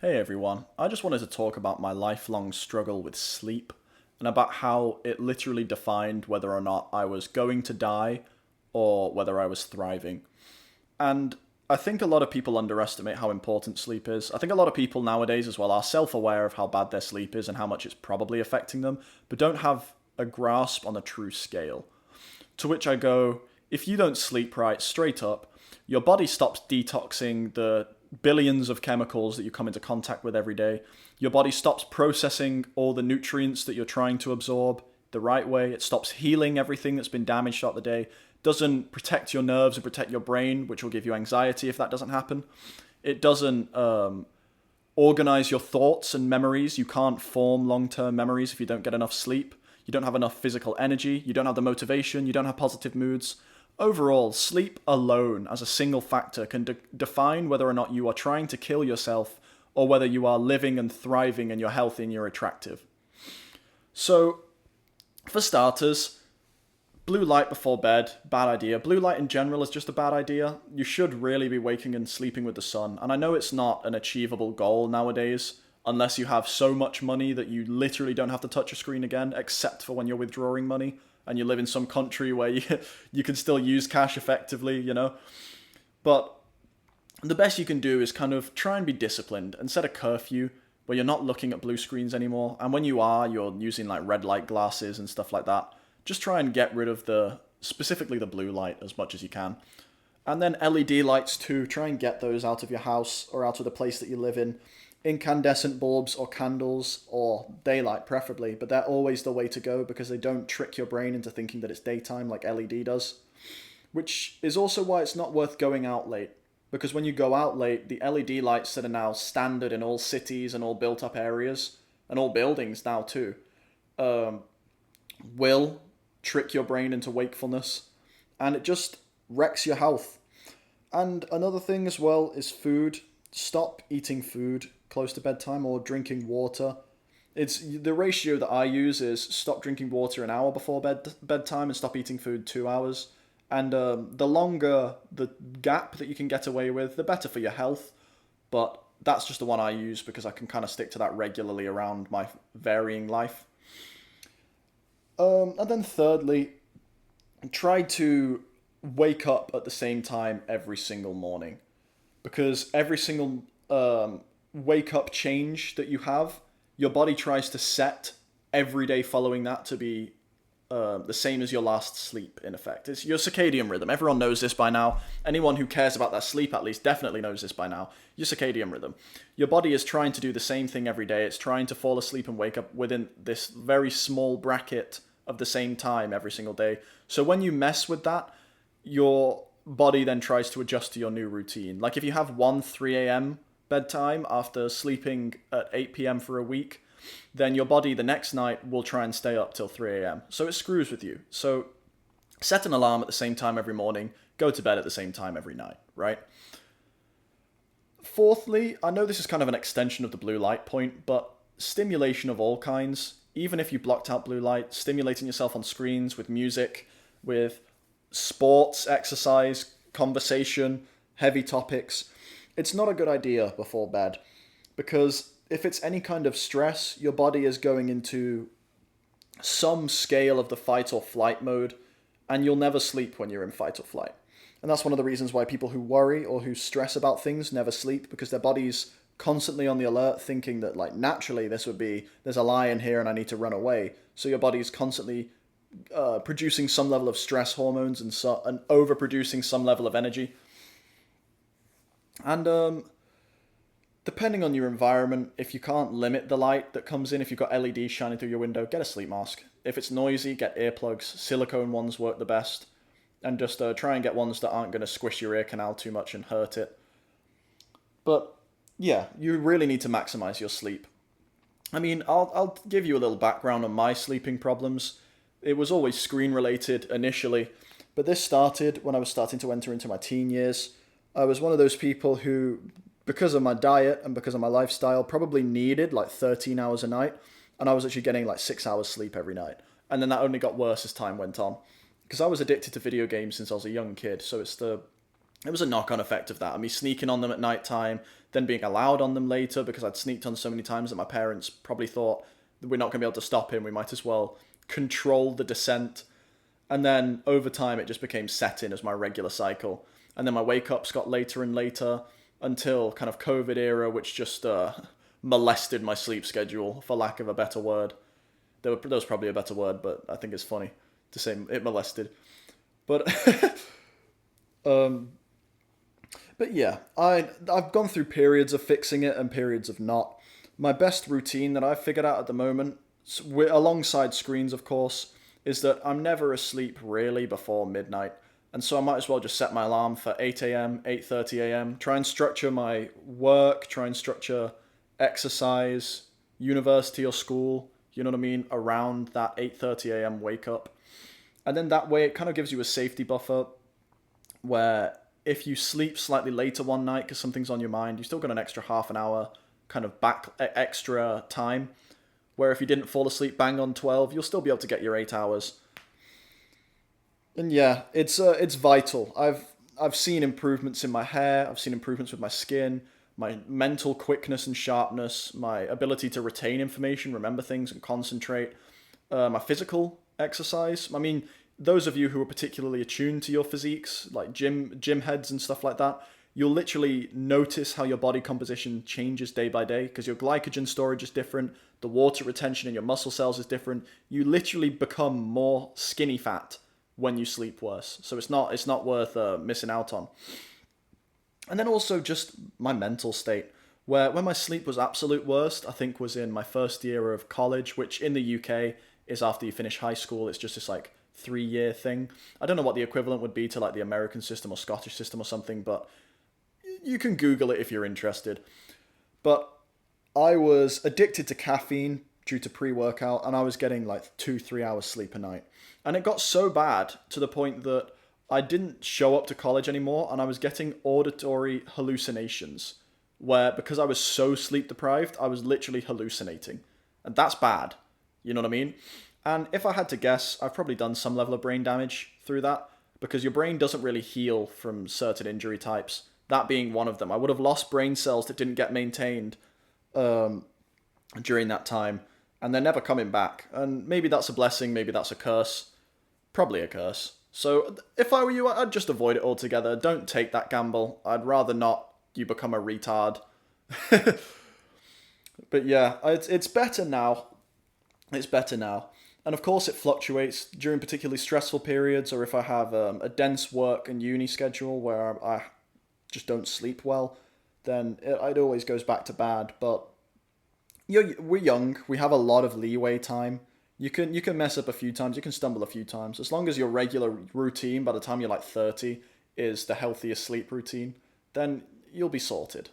Hey everyone, I just wanted to talk about my lifelong struggle with sleep and about how it literally defined whether or not I was going to die or whether I was thriving. And I think a lot of people underestimate how important sleep is. I think a lot of people nowadays as well are self aware of how bad their sleep is and how much it's probably affecting them, but don't have a grasp on the true scale. To which I go, if you don't sleep right, straight up, your body stops detoxing the billions of chemicals that you come into contact with every day. Your body stops processing all the nutrients that you're trying to absorb the right way. It stops healing everything that's been damaged throughout the day. Doesn't protect your nerves and protect your brain, which will give you anxiety if that doesn't happen. It doesn't organize your thoughts and memories. You can't form long term memories if you don't get enough sleep. You don't have enough physical energy. You don't have the motivation. You don't have positive moods. Overall, sleep alone as a single factor can define whether or not you are trying to kill yourself or whether you are living and thriving and you're healthy and you're attractive. So, for starters, blue light before bed, bad idea. Blue light in general is just a bad idea. You should really be waking and sleeping with the sun. And I know it's not an achievable goal nowadays, unless you have so much money that you literally don't have to touch a screen again, except for when you're withdrawing money and you live in some country where you can still use cash effectively. But the best you can do is kind of try and be disciplined and set a curfew where you're not looking at blue screens anymore. And when you are, you're using like red light glasses and stuff like that. Just try and get rid of specifically the blue light as much as you can. And then LED lights too, try and get those out of your house or out of the place that you live in. Incandescent bulbs or candles or daylight preferably, but they're always the way to go because they don't trick your brain into thinking that it's daytime like LED does. Which is also why it's not worth going out late. Because when you go out late, the LED lights that are now standard in all cities and all built up areas, and all buildings now too, um, will trick your brain into wakefulness, and it just wrecks your health. And another thing as well is food. Stop eating food close to bedtime or drinking water. It's the ratio that I use is stop drinking water an hour before bedtime and stop eating food 2 hours. And the longer the gap that you can get away with, the better for your health. But that's just the one I use because I can kind of stick to that regularly around my varying life. And then thirdly, try to wake up at the same time every single morning because every single wake up change that you have, your body tries to set every day following that to be the same as your last sleep, in effect. It's your circadian rhythm. Everyone knows this by now. Anyone who cares about their sleep, at least, definitely knows this by now. Your circadian rhythm. Your body is trying to do the same thing every day. It's trying to fall asleep and wake up within this very small bracket of the same time every single day. So when you mess with that, your body then tries to adjust to your new routine. Like if you have one 3 a.m. bedtime after sleeping at 8 p.m. for a week, then your body the next night will try and stay up till 3 a.m. So it screws with you. So set an alarm at the same time every morning, go to bed at the same time every night, right? Fourthly, I know this is kind of an extension of the blue light point, but stimulation of all kinds, even if you blocked out blue light, stimulating yourself on screens with music, with sports, exercise, conversation, heavy topics, it's not a good idea before bed because if it's any kind of stress, your body is going into some scale of the fight or flight mode, and you'll never sleep when you're in fight or flight. And that's one of the reasons why people who worry or who stress about things never sleep because their body's constantly on the alert thinking that like naturally this would be there's a lion here and I need to run away. So your body's constantly producing some level of stress hormones and overproducing some level of energy. And depending on your environment, if you can't limit the light that comes in, if you've got LEDs shining through your window, get a sleep mask. If it's noisy, get earplugs. Silicone ones work the best. And just try and get ones that aren't going to squish your ear canal too much and hurt it. But yeah, you really need to maximize your sleep. I mean, I'll give you a little background on my sleeping problems. It was always screen related initially, but this started when I was starting to enter into my teen years. I was one of those people who, because of my diet and because of my lifestyle, probably needed like 13 hours a night, and I was actually getting like 6 hours sleep every night. And then that only got worse as time went on, because I was addicted to video games since I was a young kid. So it's It was a knock-on effect of that. I mean, sneaking on them at night time, then being allowed on them later because I'd sneaked on so many times that my parents probably thought we're not going to be able to stop him. We might as well control the descent. And then over time, it just became set in as my regular cycle. And then my wake-ups got later and later until kind of COVID era, which just molested my sleep schedule, for lack of a better word. There was probably a better word, but I think it's funny to say it molested. But um, but yeah, I've gone through periods of fixing it and periods of not. My best routine that I've figured out at the moment, alongside screens of course, is that I'm never asleep really before midnight. And so I might as well just set my alarm for 8 a.m., 8:30 a.m. Try and structure my work, try and structure exercise, university or school, you know what I mean, around that 8:30 a.m. wake up. And then that way it kind of gives you a safety buffer where if you sleep slightly later one night because something's on your mind, you still got an extra half an hour kind of extra time. Where if you didn't fall asleep bang on 12, you'll still be able to get your 8 hours. And yeah, it's vital. I've seen improvements in my hair. I've seen improvements with my skin, my mental quickness and sharpness, my ability to retain information, remember things, and concentrate. My physical exercise. I mean, those of you who are particularly attuned to your physiques, like gym heads and stuff like that, you'll literally notice how your body composition changes day by day because your glycogen storage is different, the water retention in your muscle cells is different. You literally become more skinny fat when you sleep worse. So it's not worth missing out on. And then also just my mental state, where when my sleep was absolute worst, I think was in my first year of college, which in the UK is after you finish high school. It's just this like 3 year thing. I don't know what the equivalent would be to like the American system or Scottish system or something, but you can Google it if you're interested. But I was addicted to caffeine due to pre-workout, and I was getting like 2-3 hours sleep a night. And it got so bad to the point that I didn't show up to college anymore, and I was getting auditory hallucinations, where because I was so sleep deprived, I was literally hallucinating. And that's bad. You know what I mean? And if I had to guess, I've probably done some level of brain damage through that, because your brain doesn't really heal from certain injury types, that being one of them. I would have lost brain cells that didn't get maintained during that time, and they're never coming back. And maybe that's a blessing, maybe that's a curse. Probably a curse. So if I were you, I'd just avoid it altogether. Don't take that gamble. I'd rather not you become a retard. But yeah, it's better now. It's better now. And of course, it fluctuates during particularly stressful periods, or if I have a dense work and uni schedule where I just don't sleep well, then it always goes back to bad. But we're young. We have a lot of leeway time. You can mess up a few times. You can stumble a few times. As long as your regular routine by the time you're like 30 is the healthiest sleep routine, then you'll be sorted.